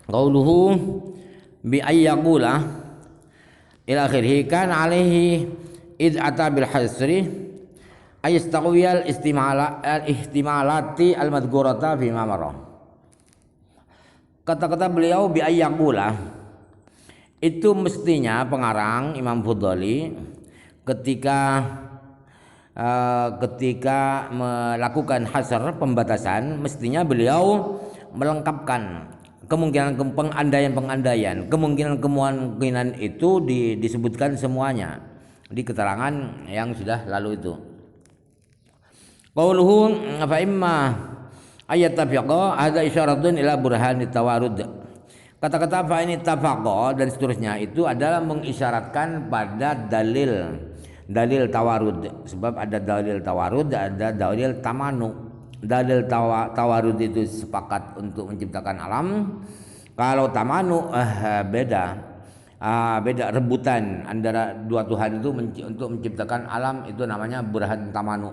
qauluhu bi ayyaqula ila akhirih kan alaihi id ata bil hasri ay istaqwiyal ihtimalati al madhkurata fi ma marra. Kata-kata beliau bi ayyaqula itu mestinya pengarang Imam Fudhali ketika melakukan hasr pembatasan, mestinya beliau melengkapkan pengandaian kemungkinan itu disebutkan semuanya di keterangan yang sudah lalu itu. Qauluhu fa imma ayat tafaqa hadza isyaratun ila burhan tawarud. Kata-kata fa ini tafaqa dan seterusnya itu adalah mengisyaratkan pada dalil tawarud, sebab ada dalil tawarud, ada dalil tamanu. Dalil tawarud itu sepakat untuk menciptakan alam. Kalau tamanu beda rebutan antara dua Tuhan itu untuk menciptakan alam, itu namanya burhan tamanu.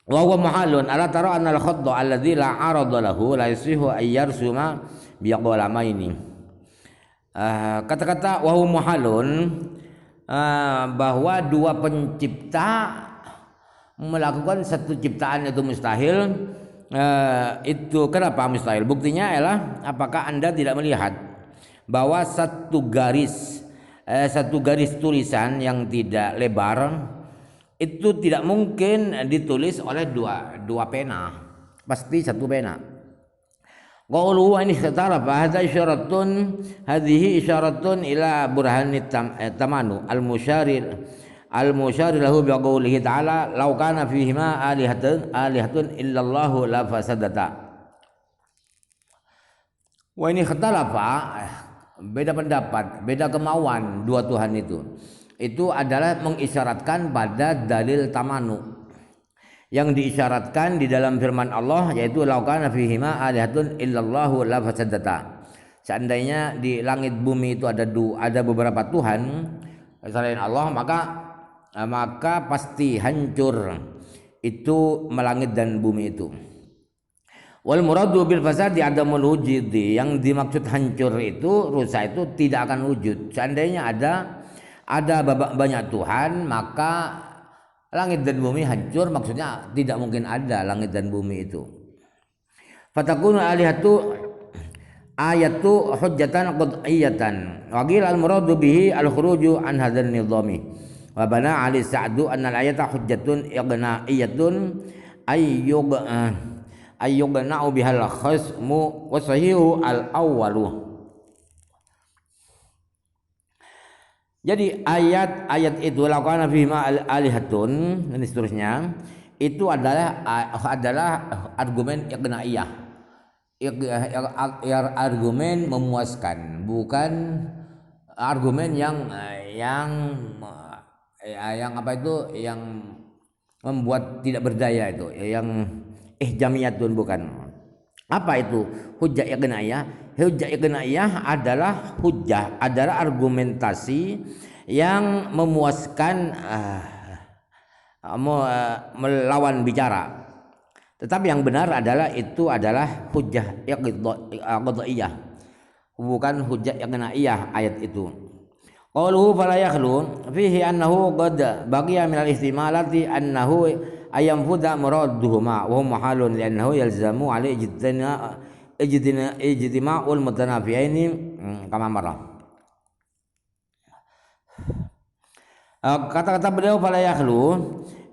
Wa huwa muhalun ala tara anna al-khadda alladhi la arada lahu la yasihu ay yarsuma bi aqlamaini. Kata-kata wa huwa muhalun bahwa dua pencipta melakukan satu ciptaan itu mustahil. Itu kenapa mustahil? Buktinya adalah apakah Anda tidak melihat bahwa satu garis tulisan yang tidak lebar itu tidak mungkin ditulis oleh dua pena, pasti satu pena. Qauluhu ini setara hadhihi isyaratun ila burhanit tamanu al-musyari lahu bi qoulihi ta'ala law kana fihima alihatun illallahu la fasadata. Wa ini ikhtalafa, beda pendapat, beda kemauan dua Tuhan itu adalah mengisyaratkan pada dalil tamanu yang diisyaratkan di dalam firman Allah, yaitu law kana fihima alihatun illallahu la fasadata. Seandainya di langit bumi itu ada beberapa Tuhan selain Allah, maka pasti hancur itu melangit dan bumi itu. Wal muradu bil fasadi adamul wujudi, yang dimaksud hancur itu, rusak itu tidak akan wujud. Seandainya ada banyak Tuhan, maka langit dan bumi hancur, maksudnya tidak mungkin ada langit dan bumi itu. Fatakunu alihatu ayatu hujjatan qad'iyatan wa qila al muradu bihi al khuruju an hadzal nizami. Wa bana ali sa'du anna al-ayata hujjatun ighna'iyatun ayyughna'u bihal khasmu wa sahihu al-awwalu. Jadi ayat itu lakukan fihima alihatun dan seterusnya itu adalah argumen ighna'iyah, argumen memuaskan, bukan argumen yang membuat tidak berdaya, itu yang ihjamiyatun, bukan. Apa itu hujjah ighna'iyah? Hujjah ighna'iyah adalah argumentasi yang memuaskan melawan bicara. Tetapi yang benar adalah hujjah qad'iyah, bukan hujjah ighna'iyah ayat itu. Qauluhu fala yakhlu fihi annahu qad baqiya min al-ihtimalati annahu ayamfuda muraduhuma wa huwa halun li'annahu yalzamu alaihi ijtima'ul mutanafiyaini kama marah. Kata-kata beliau fala yakhlu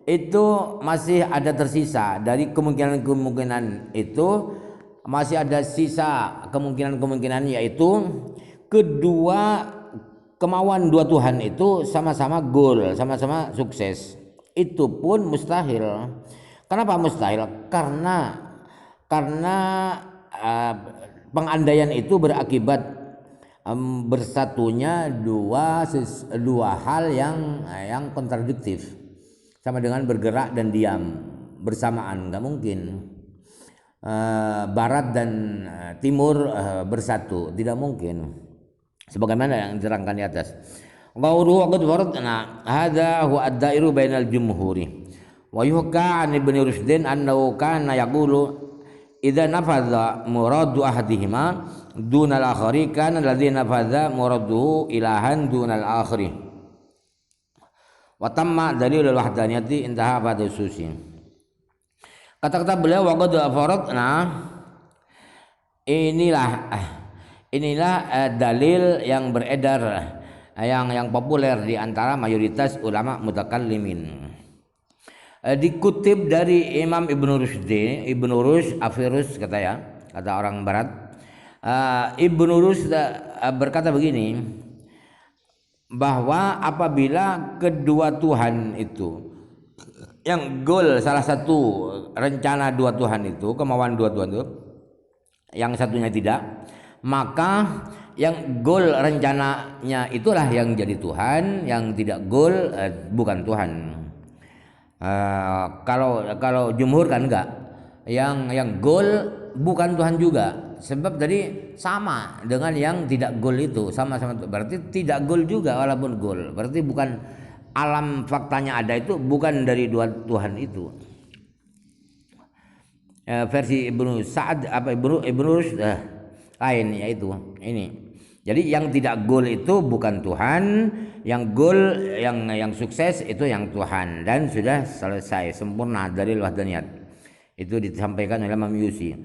itu masih ada tersisa dari kemungkinan itu, masih ada sisa kemungkinan, yaitu kedua kemauan dua Tuhan itu sama-sama goal, sama-sama sukses. Itu pun mustahil. Kenapa mustahil? Karena pengandaian itu berakibat bersatunya dua hal yang kontradiktif, sama dengan bergerak dan diam bersamaan. Nggak mungkin barat dan timur bersatu, tidak mungkin. Sebagaimana yang diterangkan di atas. Qawluhu qad faradna hadza huwa ad-da'iru bainal jumhuri wa yuhka an Ibnu Rushdin annahu kana yaqulu idza nafadha muradu ahadihima dunal akhari kana alladzi nafadha muraduhu ilahan dunal akhari wa tamma dalilul wahdaniyati intaha pada susi. Kata-kata beliau wa qad faradna, inilah dalil yang beredar yang populer di antara mayoritas ulama mutakallimin. Dikutip dari Imam Ibnu Rushd Afirus kata orang barat. Ibnu Rushd berkata begini, bahwa apabila kedua Tuhan itu yang goal salah satu rencana dua Tuhan itu, kemauan dua Tuhan itu, yang satunya tidak, maka yang goal rencananya itulah yang jadi Tuhan, yang tidak goal bukan Tuhan. Kalau jumhur kan enggak, yang goal bukan Tuhan juga, sebab tadi sama dengan yang tidak goal itu, sama-sama berarti tidak goal juga walaupun goal, berarti bukan alam faktanya ada itu bukan dari dua Tuhan itu. Versi Ibnu Sa'ad Ibnu Rushd lain, yaitu ini. Jadi yang tidak goal itu bukan Tuhan, yang goal yang sukses itu yang Tuhan, dan sudah selesai sempurna dari wahdaniyat. Itu disampaikan oleh Imam Yusi.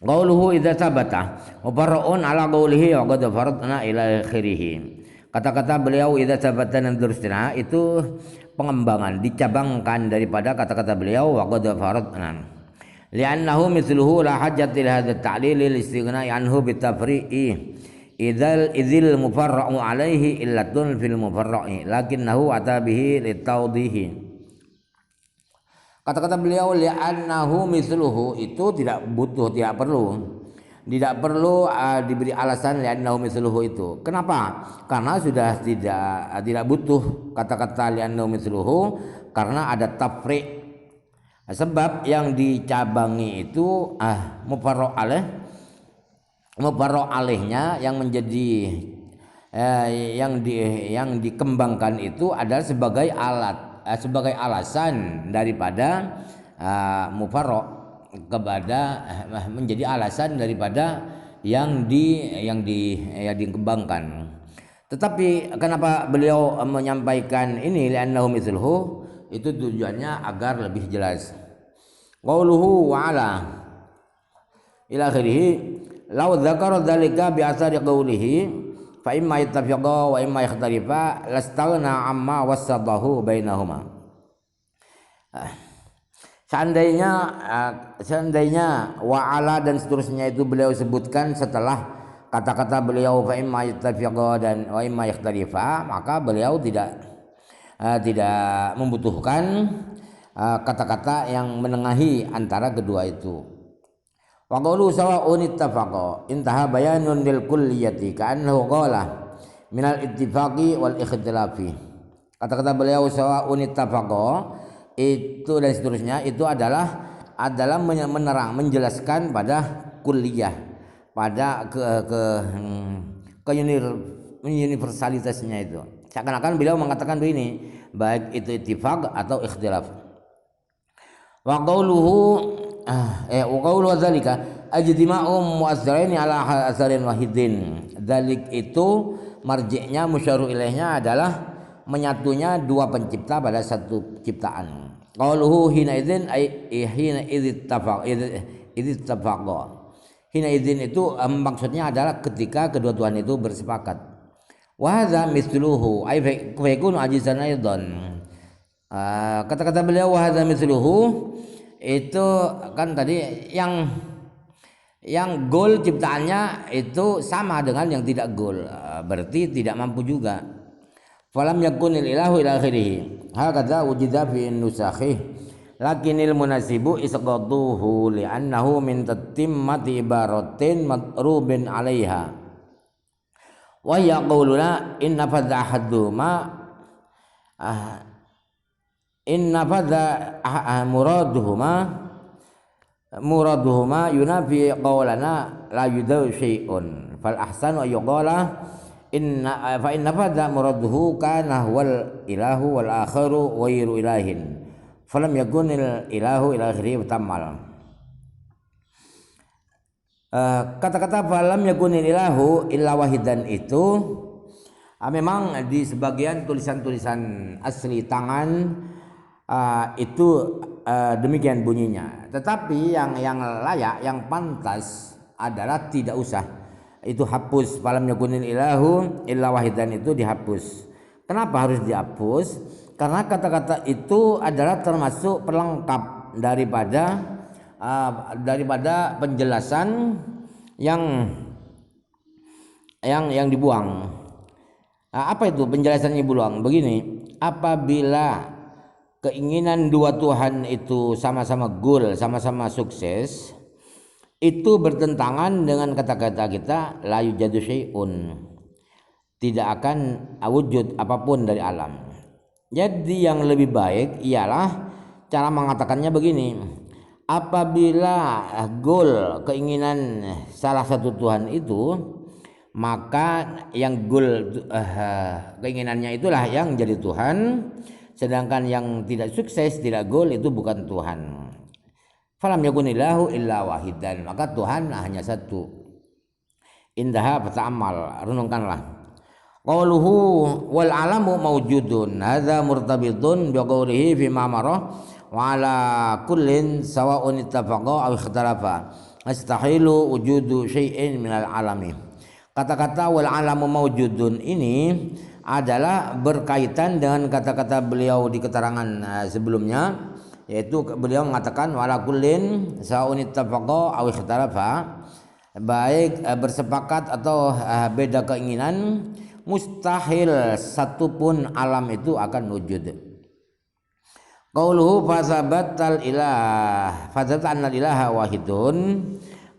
Qauluhu idza sabata mubarra'un ala qaulihi wa qad faradna ila akhirih. Kata-kata beliau idza sabata dan terusnya itu pengembangan, dicabangkan daripada kata-kata beliau wa qad faradna. Li'annahu mithluhu la hajjata li hadha at-ta'lil lil istighna'i anhu bitafri'i idzil mufarra'u alaihi illatun fil mufarra'i lakinnahu ata bihi litawdihi. Kata-kata beliau li'annahu mithluhu itu tidak perlu diberi alasan li'annahu mithluhu itu. Kenapa? Karena sudah tidak butuh kata-kata li'annahu mithluhu, karena ada tafri'. Sebab yang dicabangi itu mufarra' alaihnya yang menjadi yang dikembangkan itu adalah sebagai sebagai alasan daripada mufarra' kepada menjadi alasan daripada yang dikembangkan. Tetapi kenapa beliau menyampaikan ini li'annahu mithluhu, itu tujuannya agar lebih jelas. Qauluhu wa ala ila akhirih law dzakara dzalika bi athari qawlihi fa imma yattafiqa wa imma yakhtalifa lastaghna amma wasadahu bainahuma. Seandainya wa ala dan seterusnya itu beliau sebutkan setelah kata-kata beliau fa imma yattafiqa dan wa imma yakhtalifa, maka beliau tidak membutuhkan kata-kata yang menengahi antara kedua itu. Wa qawlu sawa'un ittafaqa intaha bayanun lil kulliyati ka'annahu qala minal ittifaqi wal ikhtilafi. Kata-kata beliau sawa'un ittafaqa itu dan seterusnya itu adalah menerang, menjelaskan pada kulliyah, pada universalitasnya itu. Seakan-akan beliau mengatakan begini, baik itu ittifaq atau ikhtilaf. Wa qawluhu dzalika ajtima'u mu'azzaraini ala asarin wahidin. Dzalik itu marji'nya musyarru ilaihnya adalah menyatunya dua pencipta pada satu ciptaan. Qauluhu hina idzin hina idzitafaq. Hina idzin itu maksudnya adalah ketika kedua Tuhan itu bersepakat. Wa hadza mithluhu ay fa yakunu ajizan aidan. Kata-kata beliau wa hadza mithluhu itu kan tadi yang goal ciptaannya itu sama dengan yang tidak goal, berarti tidak mampu juga. Falam yakunil ilahu ila akhirih hakadza wujida fi nusakhi lakinil munasibu isqaduhu li'annahu min tatimmati ibaratin matrubin 'alaiha. Wa yaquluna inna fadha ahaduma muraduhuma yunafi qawlana la yudaw syai'un fal ahsanu yuqala inna fadha muraduhu kana huwal ilahu wal akharu ghairu ilahin falam yakunil ilahu ila akhirih tamal. Kata-kata falam yakunil ilahu illa wahidan itu memang di sebagian tulisan-tulisan asli tangan itu demikian bunyinya. Tetapi yang layak, yang pantas adalah tidak usah itu hapus, falam yakunil ilahu illa wahidan itu dihapus. Kenapa harus dihapus? Karena kata-kata itu adalah termasuk pelengkap daripada penjelasan yang dibuang. Apa itu penjelasannya dibuang? Begini, apabila keinginan dua Tuhan itu sama-sama goal, sama-sama sukses, itu bertentangan dengan kata-kata kita la yujadu syai'un, tidak akan wujud apapun dari alam. Jadi yang lebih baik ialah cara mengatakannya begini, apabila goal keinginan salah satu Tuhan itu, maka yang goal keinginannya itulah yang jadi Tuhan, sedangkan yang tidak sukses, tidak goal itu bukan Tuhan. Falam yakunillahu illa wahidan, maka Tuhan hanya satu. Indaha fata'amal, renungkanlah. Qauluhu wal alamu mawjudun, hadza murtabitun bi qawlihi fi ma'marah wa ala kullin sawa'un ittafaqa aw ikhtalafa astahilu wujudu syai'in minal alami. Kata-kata wal alamu mawjudun ini adalah berkaitan dengan kata-kata beliau di keterangan sebelumnya, yaitu beliau mengatakan wala kullin sawa'un ittafaqa aw ikhtalafa, baik bersepakat atau beda keinginan, mustahil satupun alam itu akan wujud. Qauluhu fasabatal ilah, fasabatan ilaha wahidun,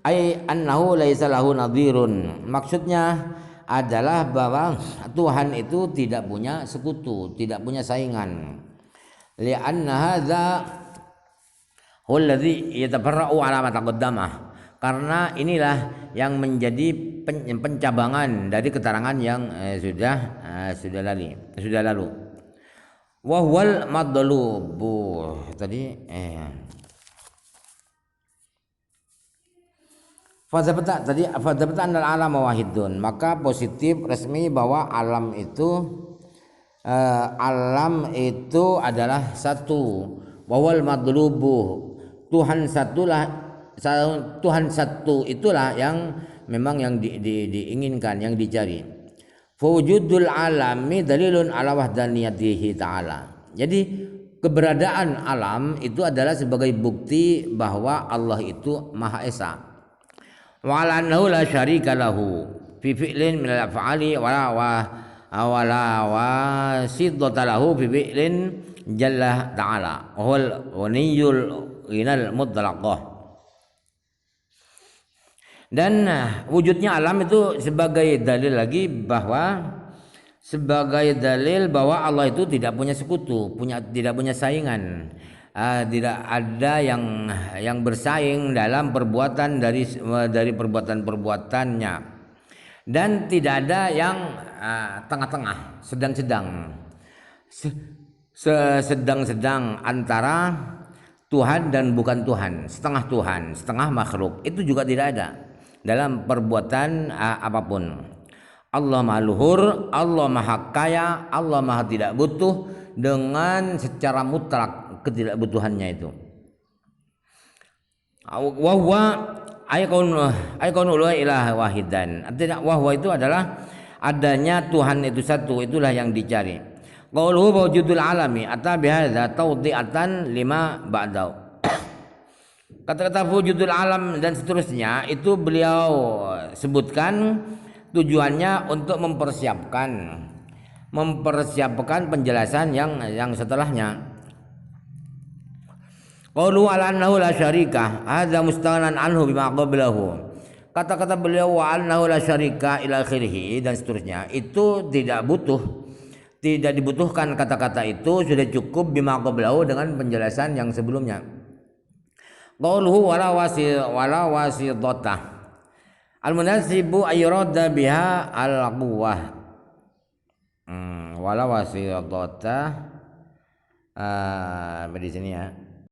ay annahu laisa lahu nadhirun. Maksudnya adalah bahwa Tuhan itu tidak punya sekutu, tidak punya saingan. Li'anna hadza huwa alladhi yatafarra'u ala ma taqaddamah. Karena inilah yang menjadi pencabangan dari keterangan yang sudah lalu. Wahwal madlubu tadi fadzabata annal alam wahidun, maka positif resmi bahwa alam itu adalah satu. Wahwal madlubu, Tuhan satu itulah yang memang yang diinginkan, yang dicari. Wujudul alami dalilun ala wahdaniyatihi ta'ala. Jadi keberadaan alam itu adalah sebagai bukti bahwa Allah itu Maha Esa. Wa annahu la syarika lahu fi fi'lin min al-af'ali wala wasiddata lahu fi fi'lin jalla ta'ala. Wal waniyul ghinal mutlaqah. Dan wujudnya alam itu sebagai dalil bahwa Allah itu tidak punya sekutu, tidak punya saingan, tidak ada yang bersaing dalam perbuatan dari perbuatan-perbuatannya, dan tidak ada yang tengah-tengah, sedang-sedang antara Tuhan dan bukan Tuhan, setengah makhluk, itu juga tidak ada dalam perbuatan apapun. Allah Maha Luhur, Allah Maha Kaya, Allah Maha tidak butuh dengan secara mutlak ketidakbutuhannya itu. Wahwa aykaunu la ilaha wahidan. Artinya wahwa itu adalah adanya Tuhan itu satu, itulah yang dicari. Qauluhu wujudul alami ata bihadza tawdi'atan lima ba'dahu. Kata-kata wujudul alam dan seterusnya itu beliau sebutkan tujuannya untuk mempersiapkan penjelasan yang setelahnya. Qaulu ala annahu la syarika hadza mustaghnan anhu bima qablahu. Kata-kata beliau wa annahu la syarika ila akhirih dan seterusnya itu tidak dibutuhkan kata-kata itu, sudah cukup bima qablahu dengan penjelasan yang sebelumnya. Qauluhu wala wasidata al-munasibu ayyurada biha al-quwwah. Wala wasidata di sini ya.